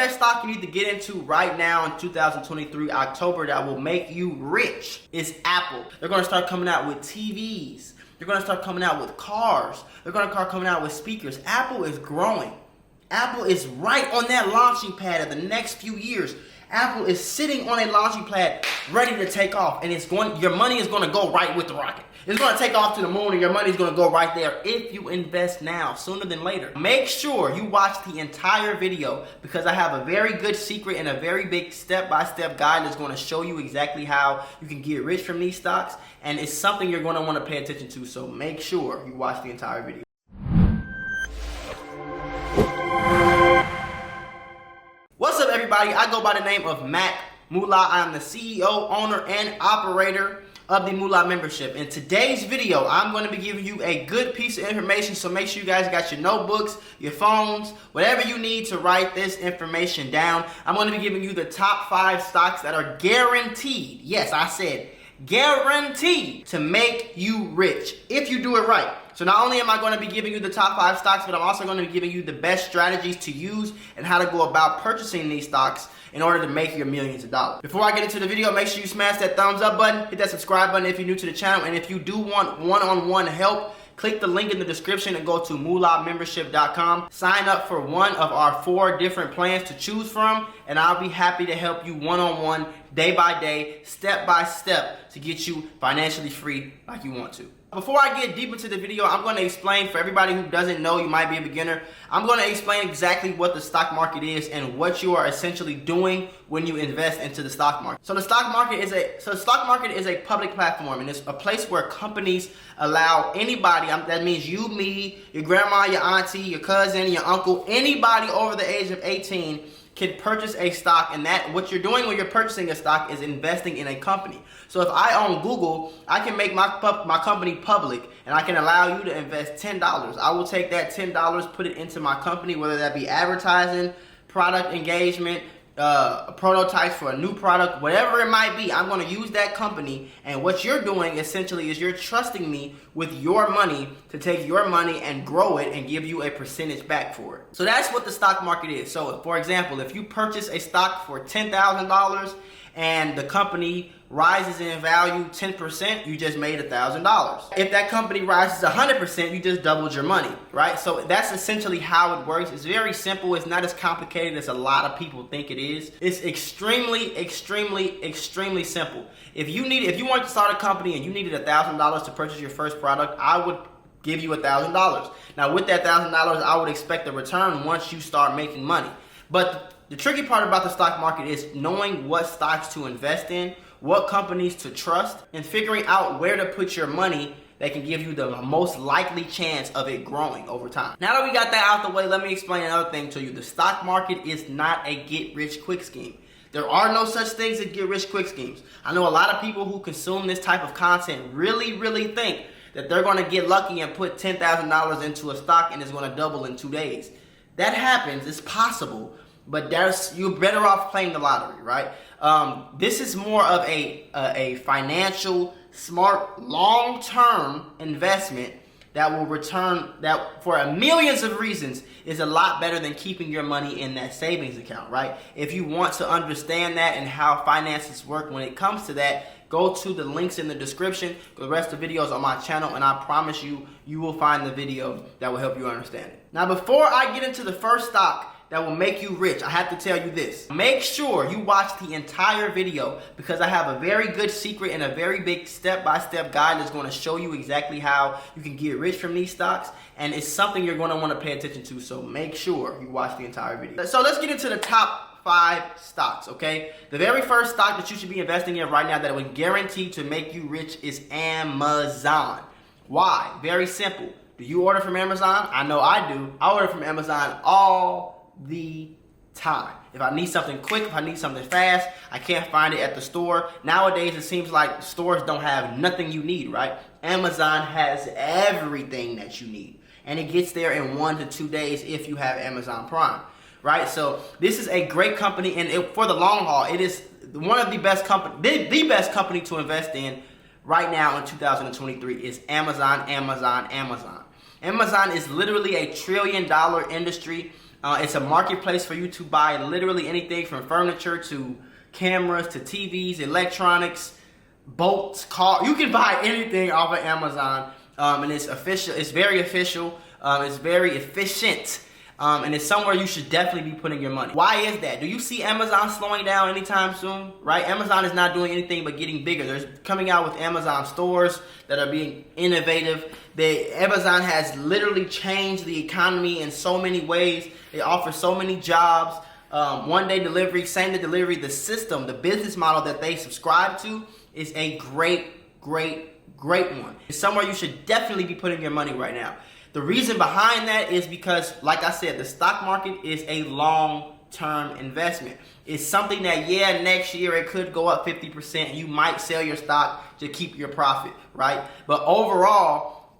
best stock you need to get into right now in 2023, October, that will make you rich is Apple. They're going to start coming out with TVs. They're going to start coming out with cars. They're going to start coming out with speakers. Apple is growing. Apple is right on that launching pad of the next few years. Apple is sitting on a launching pad ready to take off, and your money is going to go right with the rocket. It's going to take off to the moon, and your money is going to go right there if you invest now, sooner than later. Make sure you watch the entire video, because I have a very good secret and a very big step-by-step guide that's going to show you exactly how you can get rich from these stocks, and it's something you're going to want to pay attention to, so make sure you watch the entire video. What's up, everybody? I go by the name of Mula. I am the CEO, owner, and operator of the Mula membership. In today's video, I'm going to be giving you a good piece of information, so make sure you guys got your notebooks, your phones, whatever you need to write this information down. I'm going to be giving you the top 5 stocks that are guaranteed, yes, I said guaranteed, to make you rich if you do it right. So not only am I going to be giving you the top 5 stocks, but I'm also going to be giving you the best strategies to use and how to go about purchasing these stocks in order to make your millions of dollars. Before I get into the video, make sure you smash that thumbs up button, hit that subscribe button if you're new to the channel, and if you do want one-on-one help, click the link in the description and go to mulamembership.com. Sign up for one of our 4 different plans to choose from, and I'll be happy to help you one-on-one, day by day, step by step, to get you financially free like you want to. Before I get deep into the video, I'm going to explain, for everybody who doesn't know, you might be a beginner, I'm going to explain exactly what the stock market is and what you are essentially doing when you invest into the stock market. So the stock market is a public platform, and it's a place where companies allow anybody, that means you, me, your grandma, your auntie, your cousin, your uncle, anybody over the age of 18 can purchase a stock, and that what you're doing when you're purchasing a stock is investing in a company. So if I own Google, I can make my company public, and I can allow you to invest $10. I will take that $10, put it into my company, whether that be advertising, product engagement, prototypes for a new product, whatever it might be. I'm going to use that company, and what you're doing essentially is you're trusting me with your money to take your money and grow it and give you a percentage back for it. So that's what the stock market is. So for example, if you purchase a stock for $10,000 and the company rises in value 10%, you just made $1,000. If that company rises 100%, you just doubled your money, right? So that's essentially how it works. It's very simple. It's not as complicated as a lot of people think it is. It's extremely simple. If you want to start a company and you needed $1,000 to purchase your first product, I would give you $1,000. Now with that $1,000, I would expect a return once you start making money. But the tricky part about the stock market is knowing what stocks to invest in, what companies to trust, and figuring out where to put your money that can give you the most likely chance of it growing over time. Now that we got that out the way, let me explain another thing to you. The stock market is not a get-rich-quick scheme. There are no such things as get-rich-quick schemes. I know a lot of people who consume this type of content really think that they're going to get lucky and put $10,000 into a stock and it's going to double in 2 days. That happens, it's possible, but you're better off playing the lottery, right? This is more of a financial, smart, long-term investment that will return, that for millions of reasons is a lot better than keeping your money in that savings account, right? If you want to understand that and how finances work when it comes to that, go to the links in the description. The rest of the videos on my channel, and I promise you, you will find the video that will help you understand it. Now, before I get into the first stock that will make you rich, I have to tell you this. Make sure you watch the entire video, because I have a very good secret and a very big step-by-step guide that's going to show you exactly how you can get rich from these stocks, and it's something you're going to want to pay attention to, so make sure you watch the entire video. So let's get into the top 5 stocks, okay? The very first stock that you should be investing in right now that would guarantee to make you rich is Amazon. Why? Very simple. Do you order from Amazon? I know I do. I order from Amazon all the time. If I need something quick, if I need something fast, I can't find it at the store. Nowadays, it seems like stores don't have nothing you need, right? Amazon has everything that you need, and it gets there in 1 to 2 days if you have Amazon Prime, right? So this is a great company, and for the long haul, it is one of the best company, the best company to invest in right now in 2023 is Amazon. Amazon is literally a $1 trillion industry. It's a marketplace for you to buy literally anything from furniture to cameras to TVs, electronics, boats, cars. You can buy anything off of Amazon, and it's official. It's very official. It's very efficient. And it's somewhere you should definitely be putting your money. Why is that? Do you see Amazon slowing down anytime soon? Right? Amazon is not doing anything but getting bigger. They're coming out with Amazon stores that are being innovative. Amazon has literally changed the economy in so many ways. It offers so many jobs. One-day delivery, same-day delivery. The system, the business model that they subscribe to is a great one. It's somewhere you should definitely be putting your money right now. The reason behind that is because, like I said, the stock market is a long-term investment. It's something that, yeah, next year it could go up 50%. You might sell your stock to keep your profit, right? But overall,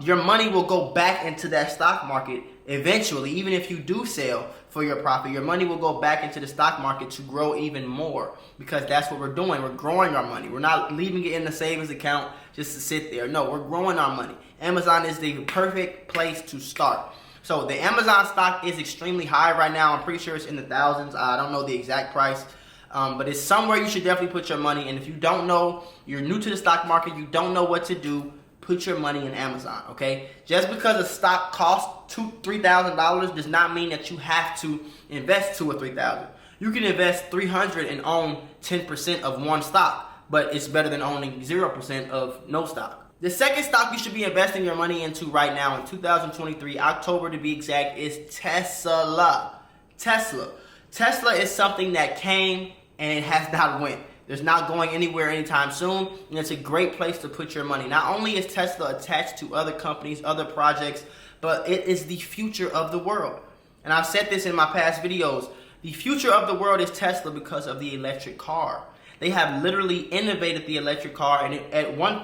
your money will go back into that stock market eventually. Even if you do sell for your profit, your money will go back into the stock market to grow even more, because that's what we're doing. We're growing our money. We're not leaving it in the savings account just to sit there. No, we're growing our money. Amazon is the perfect place to start. So the Amazon stock is extremely high right now. I'm pretty sure it's in the thousands. I don't know the exact price, but it's somewhere you should definitely put your money. And if you don't know, you're new to the stock market, you don't know what to do, put your money in Amazon, okay? Just because a stock costs $2,000-$3,000 does not mean that you have to invest $2,000 or $3,000. You can invest $300 and own 10% of one stock, but it's better than owning 0% of no stock. The second stock you should be investing your money into right now in 2023, October to be exact, is Tesla. Tesla is something that came and it has not went. There's not going anywhere anytime soon, and it's a great place to put your money. Not only is Tesla attached to other companies, other projects, but it is the future of the world. And I've said this in my past videos. The future of the world is Tesla because of the electric car. They have literally innovated the electric car, and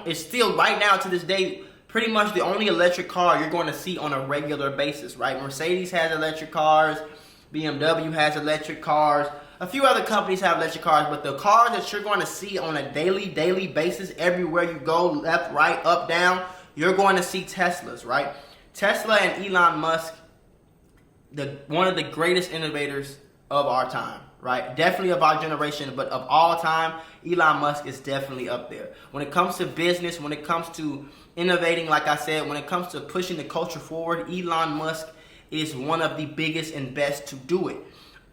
it's still right now to this day pretty much the only electric car you're going to see on a regular basis, right? Mercedes has electric cars, BMW has electric cars. A few other companies have electric cars, but the cars that you're going to see on a daily basis, everywhere you go, left, right, up, down, you're going to see Teslas, right? Tesla and Elon Musk, one of the greatest innovators of our time, right? Definitely of our generation, but of all time, Elon Musk is definitely up there. When it comes to business, when it comes to innovating, like I said, when it comes to pushing the culture forward, Elon Musk is one of the biggest and best to do it.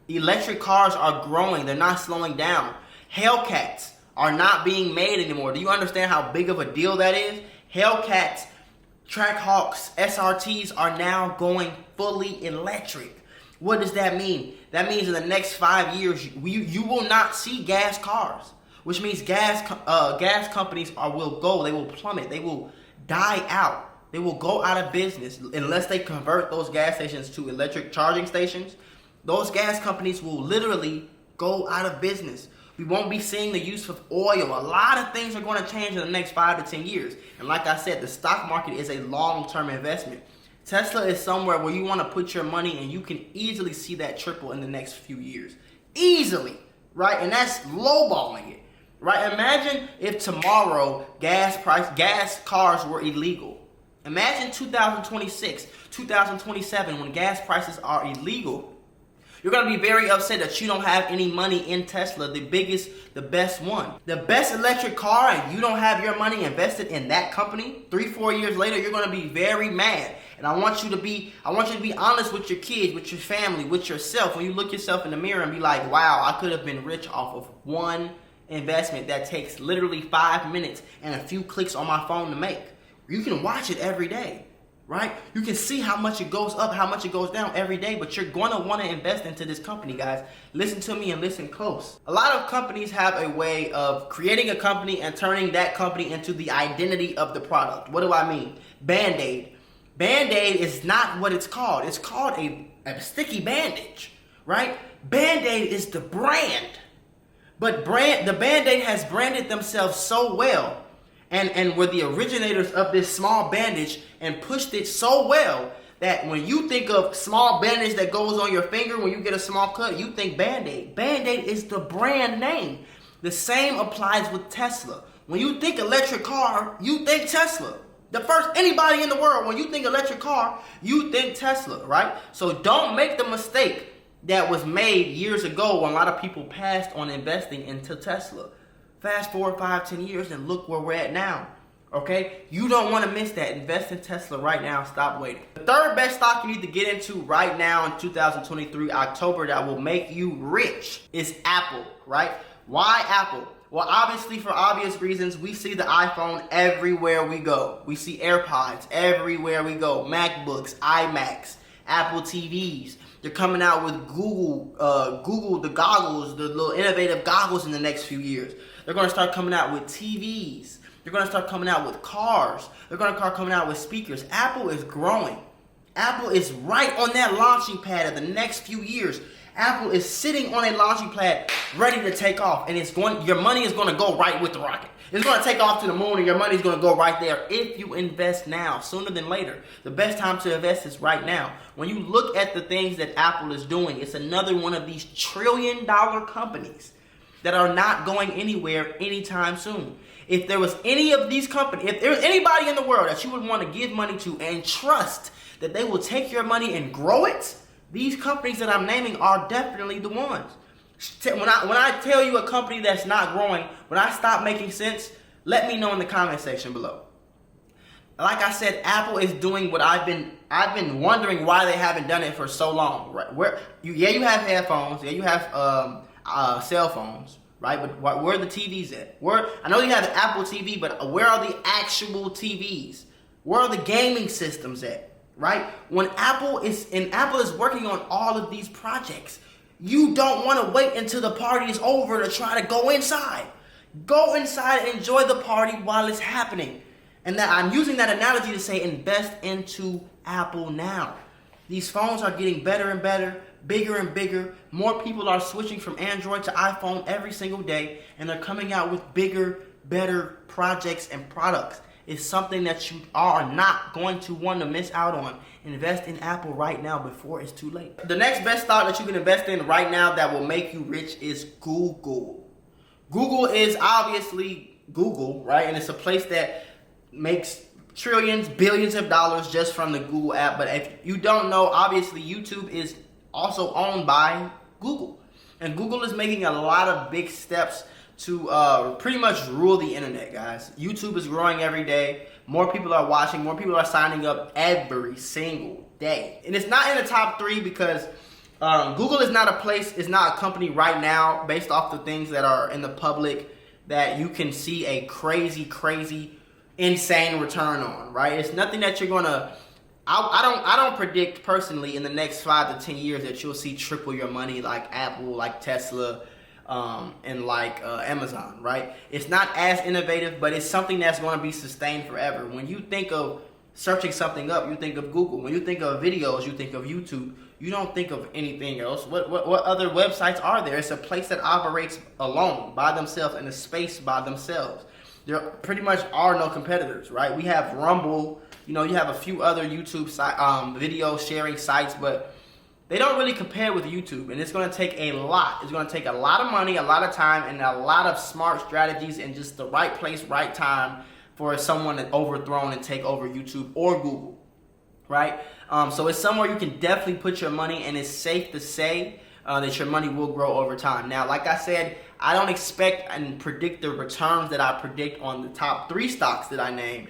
Electric cars are growing. They're not slowing down. Hellcats are not being made anymore. Do you understand how big of a deal that is? Hellcats, Trackhawks, SRTs are now going fully electric. What does that mean? That means in the next 5 years, you will not see gas cars, which means gas companies will go. They will plummet. They will die out. They will go out of business unless they convert those gas stations to electric charging stations. Those gas companies will literally go out of business. We won't be seeing the use of oil. A lot of things are going to change in the next 5 to 10 years. And like I said, the stock market is a long-term investment. Tesla is somewhere where you want to put your money and you can easily see that triple in the next few years. Easily, right? And that's lowballing it, right? Imagine if tomorrow gas cars were illegal. Imagine 2026, 2027 when gas prices are illegal. You're going to be very upset that you don't have any money in Tesla, the biggest, the best one. The best electric car, and you don't have your money invested in that company. 3-4 years later, you're going to be very mad. And I want you to be honest with your kids, with your family, with yourself. When you look yourself in the mirror and be like, wow, I could have been rich off of one investment that takes literally 5 minutes and a few clicks on my phone to make. You can watch it every day. Right? You can see how much it goes up, how much it goes down every day, but you're going to want to invest into this company, guys. Listen to me and listen close. A lot of companies have a way of creating a company and turning that company into the identity of the product. What do I mean? Band-Aid. Band-Aid is not what it's called. It's called a sticky bandage, right? Band-Aid is the brand. But the Band-Aid has branded themselves so well and were the originators of this small bandage and pushed it so well that when you think of small bandage that goes on your finger when you get a small cut, you think Band-Aid. Band-Aid is the brand name. The same applies with Tesla. When you think electric car, you think Tesla. The first anybody in the world, when you think electric car, you think Tesla, right? So don't make the mistake that was made years ago when a lot of people passed on investing into Tesla. Fast forward 5, 10 years and look where we're at now. Okay? You don't want to miss that. Invest in Tesla right now. Stop waiting. The third best stock you need to get into right now in 2023, October, that will make you rich is Apple, right? Why Apple? Well, obviously, for obvious reasons, we see the iPhone everywhere we go. We see AirPods everywhere we go. MacBooks, iMacs, Apple TVs. They're coming out with Google, the goggles, the little innovative goggles in the next few years. They're going to start coming out with TVs. They're going to start coming out with cars. They're going to start coming out with speakers. Apple is growing. Apple is right on that launching pad of the next few years. Apple is sitting on a launching pad ready to take off, and your money is going to go right with the rocket. It's going to take off to the moon, and your money is going to go right there if you invest now, sooner than later. The best time to invest is right now. When you look at the things that Apple is doing, it's another one of these trillion-dollar companies that are not going anywhere anytime soon. If there was any of these companies, if there was anybody in the world that you would want to give money to and trust that they will take your money and grow it, these companies that I'm naming are definitely the ones. When I tell you a company that's not growing, when I stop making sense, let me know in the comment section below. Like I said, Apple is doing what I've been wondering why they haven't done it for so long. Right? You have headphones, you have cell phones, right? But where are the TVs at? I know you have the Apple TV, but where are the actual TVs? Where are the gaming systems at? Right? When Apple is working on all of these projects, you don't want to wait until the party is over to try to go inside. Go inside and enjoy the party while it's happening. And that I'm using that analogy to say invest into Apple now. These phones are getting better and better, bigger and bigger. More people are switching from Android to iPhone every single day, and they're coming out with bigger, better projects and products. It's something that you are not going to want to miss out on. Invest in Apple right now before it's too late. The next best stock that you can invest in right now that will make you rich is Google. Google is obviously Google, right? And it's a place that makes trillions, billions of dollars just from the Google app. But if you don't know, obviously YouTube is also owned by Google. And Google is making a lot of big steps to pretty much rule the internet, guys. YouTube is growing every day. More people are watching. More people are signing up every single day. And it's not in the top 3 because Google is not a company right now based off the things that are in the public that you can see a crazy, insane return on, right? It's nothing that you're gonna. I don't predict personally in the next 5 to 10 years that you'll see triple your money like Apple, like Tesla, and like Amazon, right? It's not as innovative, but it's something that's going to be sustained forever. When you think of searching something up, you think of Google. When you think of videos, you think of YouTube. You don't think of anything else. What other websites are there? It's a place that operates alone, by themselves, in a space by themselves. There pretty much are no competitors, right? We have Rumble. You have a few other YouTube video sharing sites, but they don't really compare with YouTube, and it's going to take a lot. It's going to take a lot of money, a lot of time, and a lot of smart strategies, and just the right place, right time for someone to overthrow and take over YouTube or Google, right? So it's somewhere you can definitely put your money, and it's safe to say that your money will grow over time. Now, like I said, I don't expect and predict the returns that I predict on the top 3 stocks that I named.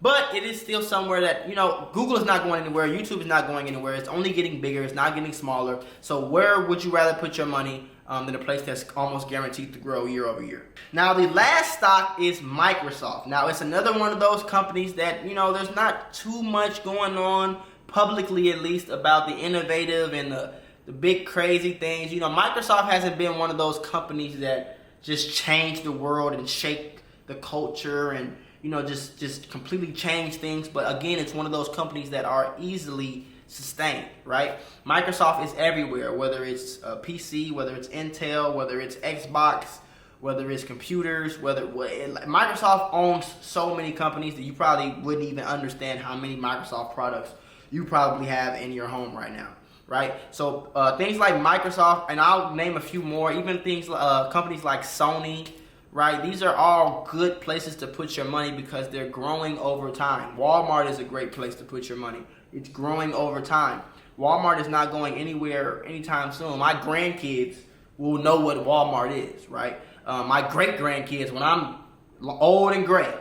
But it is still somewhere that, Google is not going anywhere. YouTube is not going anywhere. It's only getting bigger. It's not getting smaller. So where would you rather put your money than a place that's almost guaranteed to grow year over year? Now, the last stock is Microsoft. Now, it's another one of those companies that, there's not too much going on, publicly at least, about the innovative and the big crazy things. Microsoft hasn't been one of those companies that just change the world and shake the culture and just completely change things. But again, it's one of those companies that are easily sustained, right? Microsoft is everywhere, whether it's PC, whether it's Intel, whether it's Xbox, whether it's computers, Microsoft owns so many companies that you probably wouldn't even understand how many Microsoft products you probably have in your home right now, right? So things like Microsoft, and I'll name a few more, even things companies like Sony, right? These are all good places to put your money because they're growing over time. Walmart is a great place to put your money. It's growing over time. Walmart is not going anywhere anytime soon. My grandkids will know what Walmart is, right? My great-grandkids, when I'm old and gray,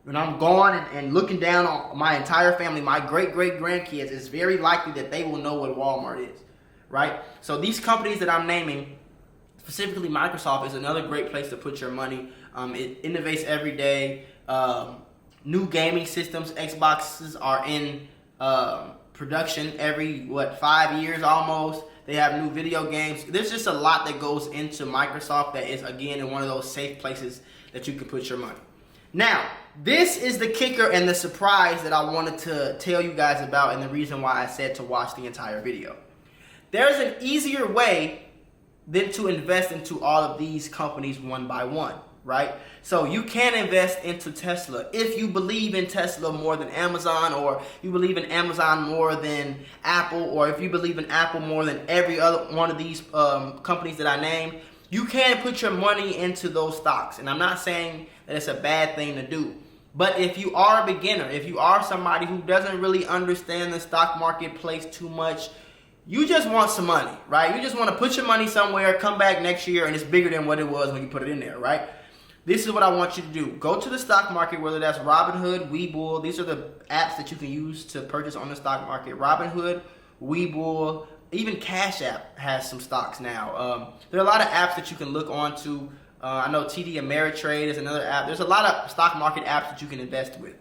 when I'm gone and looking down on my entire family, my great-great-grandkids, it's very likely that they will know what Walmart is, right? So these companies that I'm naming, specifically Microsoft, is another great place to put your money. It innovates every day. New gaming systems, Xboxes are in production every, 5 years almost. They have new video games. There's just a lot that goes into Microsoft that is, again, in one of those safe places that you can put your money. Now, this is the kicker and the surprise that I wanted to tell you guys about, and the reason why I said to watch the entire video. There's an easier way than to invest into all of these companies one by one, right? So you can invest into Tesla if you believe in Tesla more than Amazon, or you believe in Amazon more than Apple, or if you believe in Apple more than every other one of these companies that I named. You can put your money into those stocks, and I'm not saying that it's a bad thing to do. But if you are a beginner, if you are somebody who doesn't really understand the stock marketplace too much, you just want some money, right? You just want to put your money somewhere, come back next year, and it's bigger than what it was when you put it in there, right? This is what I want you to do. Go to the stock market, whether that's Robinhood, Webull. These are the apps that you can use to purchase on the stock market. Robinhood, Webull, even Cash App has some stocks now. There are a lot of apps that you can look onto. I know TD Ameritrade is another app. There's a lot of stock market apps that you can invest with.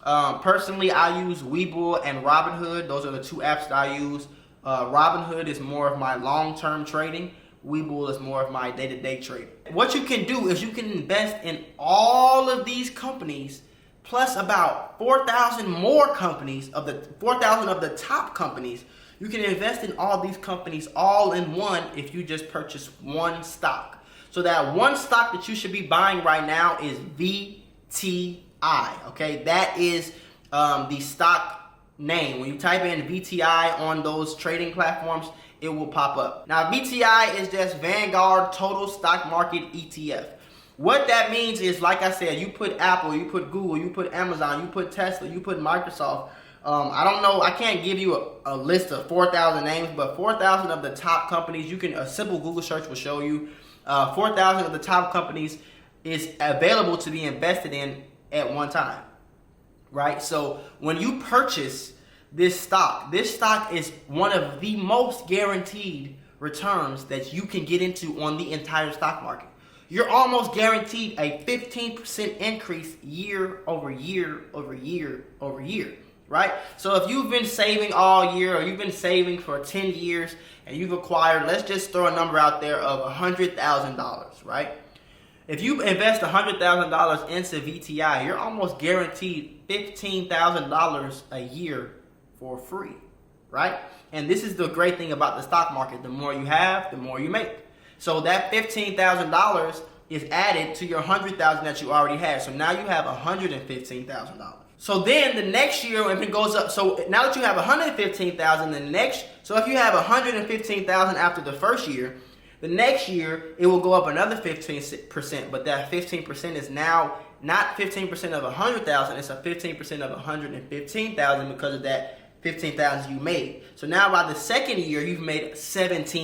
Personally, I use Webull and Robinhood. Those are the two apps that I use. Robinhood is more of my long-term trading. Webull is more of my day-to-day trading. What you can do is you can invest in all of these companies, plus about 4,000 more companies, of the 4,000 of the top companies. You can invest in all these companies all in one if you just purchase one stock. So that one stock that you should be buying right now is VTI, okay? That is the stock name. When you type in VTI on those trading platforms, it will pop up. Now, VTI is just Vanguard Total Stock Market ETF. What that means is, like I said, you put Apple, you put Google, you put Amazon, you put Tesla, you put Microsoft. I don't know, I can't give you a list of 4,000 names, but 4,000 of the top companies, a simple Google search will show you 4,000 of the top companies is available to be invested in at one time, right? So when you purchase this stock is one of the most guaranteed returns that you can get into on the entire stock market. You're almost guaranteed a 15% increase year over year over year over year, right? So if you've been saving all year, or you've been saving for 10 years, and you've acquired, let's just throw a number out there of $100,000, right? If you invest $100,000 into VTI, you're almost guaranteed $15,000 a year for free, right? And this is the great thing about the stock market. The more you have, the more you make. So that $15,000 is added to your $100,000 that you already had. So now you have $115,000. So then the next year, if it goes up, so now that you have $115,000, so if you have $115,000 after the first year, the next year it will go up another 15%, but that 15% is now not 15% of $100,000, it's a 15% of $115,000 because of that $15,000 you made. So now by the second year, you've made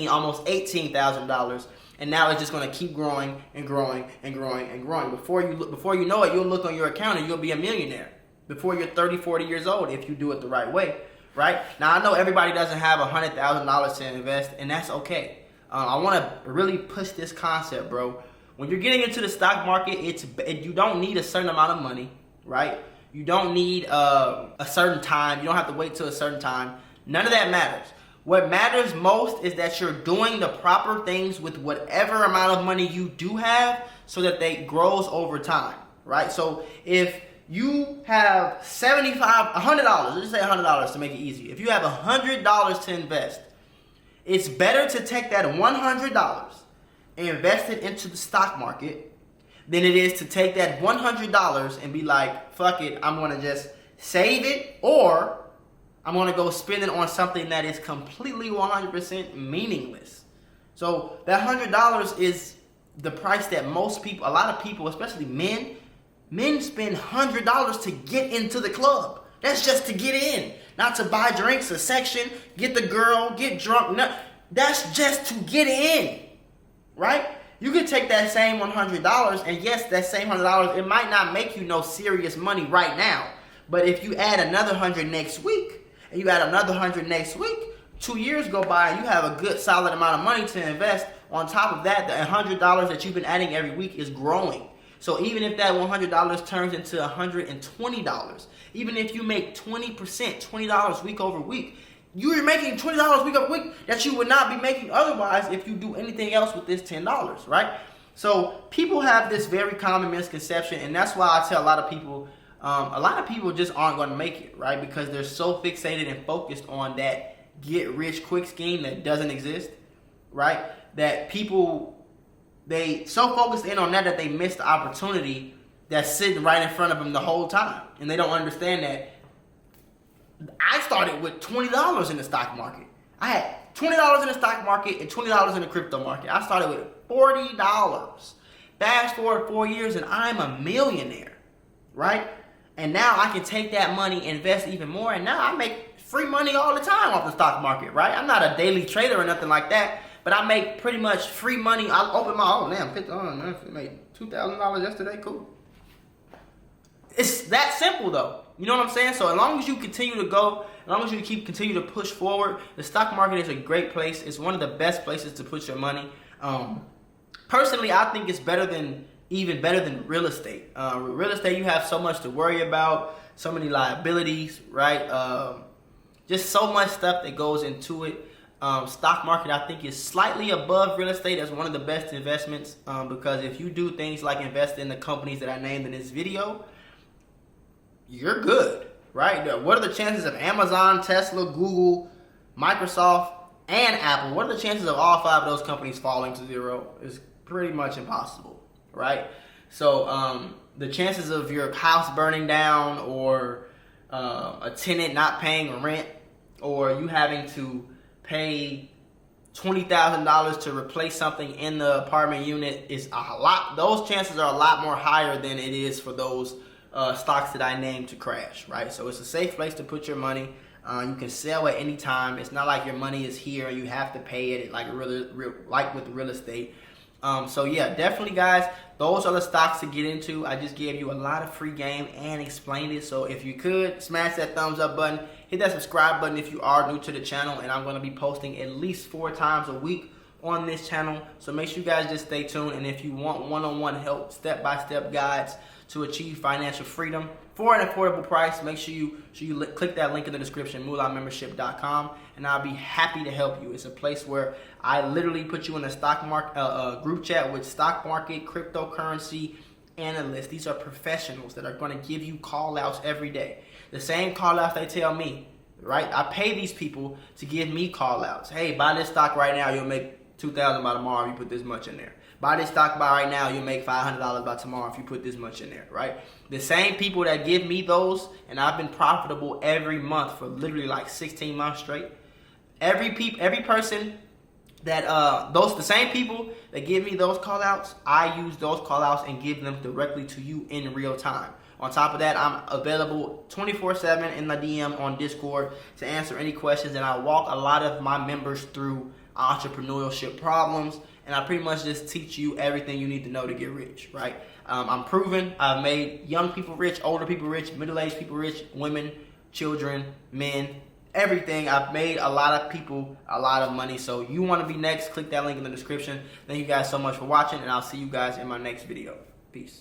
almost $18,000, and now it's just going to keep growing and growing and growing and growing. Before you know it, you'll look on your account and you'll be a millionaire before you're 30, 40 years old if you do it the right way, right? Now, I know everybody doesn't have $100,000 to invest, and that's okay. I want to really push this concept, bro. When you're getting into the stock market, you don't need a certain amount of money, right? You don't need a certain time. You don't have to wait till a certain time. None of that matters. What matters most is that you're doing the proper things with whatever amount of money you do have so that they grows over time, right? So if you have $100, let's just say $100 to make it easy. If you have $100 to invest, it's better to take that $100 and invest it into the stock market than it is to take that $100 and be like, fuck it, I'm going to just save it, or I'm going to go spend it on something that is completely 100% meaningless. So that $100 is the price that most people, a lot of people, especially men spend $100 to get into the club. That's just to get in, not to buy drinks, a section, get the girl, get drunk. No, that's just to get in, right? You could take that same $100, and yes, that same $100, it might not make you no serious money right now. But if you add another 100 next week, and you add another 100 next week, 2 years go by and you have a good solid amount of money to invest. On top of that, the $100 that you've been adding every week is growing. So even if that $100 turns into $120, even if you make 20%, $20 week over week, you're making $20 week over week that you would not be making otherwise if you do anything else with this $10, right? So people have this very common misconception, and that's why I tell a lot of people just aren't going to make it, right? Because they're so fixated and focused on that get rich quick scheme that doesn't exist, right? That people, they so focused in on that they miss the opportunity that's sitting right in front of them the whole time. And they don't understand that I started with $20 in the stock market. I had $20 in the stock market and $20 in the crypto market. I started with $40. Fast forward 4 years and I'm a millionaire, right? And now I can take that money, invest even more, and now I make free money all the time off the stock market, right? I'm not a daily trader or nothing like that, but I make pretty much free money. I open my, I made $2,000 yesterday, cool. It's that simple though. You know what I'm saying? So as long as you continue to go, as long as you continue to push forward, the stock market is a great place. It's one of the best places to put your money. Personally, I think it's even better than real estate. Real estate, you have so much to worry about, so many liabilities, right? Just so much stuff that goes into it. Stock market, I think, is slightly above real estate as one of the best investments, because if you do things like invest in the companies that I named in this video, you're good, right? What are the chances of Amazon, Tesla, Google, Microsoft, and Apple? What are the chances of all 5 of those companies falling to zero? Is pretty much impossible, right? So the chances of your house burning down, or a tenant not paying rent, or you having to pay $20,000 to replace something in the apartment unit is a lot. Those chances are a lot more higher than it is for those stocks that I named to crash, right? So it's a safe place to put your money. You can sell at any time. It's not like your money is here and you have to pay it like with real estate. So yeah, definitely guys, those are the stocks to get into. I just gave you a lot of free game and explained it. So if you could, smash that thumbs up button, hit that subscribe button if you are new to the channel, and I'm going to be posting at least 4 times a week on this channel. So make sure you guys just stay tuned, and if you want one-on-one help, step-by-step guides to achieve financial freedom for an affordable price, make sure you click that link in the description, MulaMembership.com, and I'll be happy to help you. It's a place where I literally put you in a stock market group chat with stock market, cryptocurrency analysts. These are professionals that are going to give you call outs every day. The same call outs they tell me, right? I pay these people to give me call outs. Hey, buy this stock right now, you'll make $2,000 by tomorrow if you put this much in there. Buy this stock by right now, you'll make $500 by tomorrow if you put this much in there, right? The same people that give me those, and I've been profitable every month for literally like 16 months straight. Every person that the same people that give me those call outs, I use those call outs and give them directly to you in real time. On top of that, I'm available 24/7 in the DM on Discord to answer any questions, and I walk a lot of my members through entrepreneurship problems, and I pretty much just teach you everything you need to know to get rich, right? I'm proven. I've made young people rich, older people rich, middle-aged people rich, women, children, men, everything. I've made a lot of people a lot of money. So you want to be next, click that link in the description. Thank you guys so much for watching, and I'll see you guys in my next video. Peace.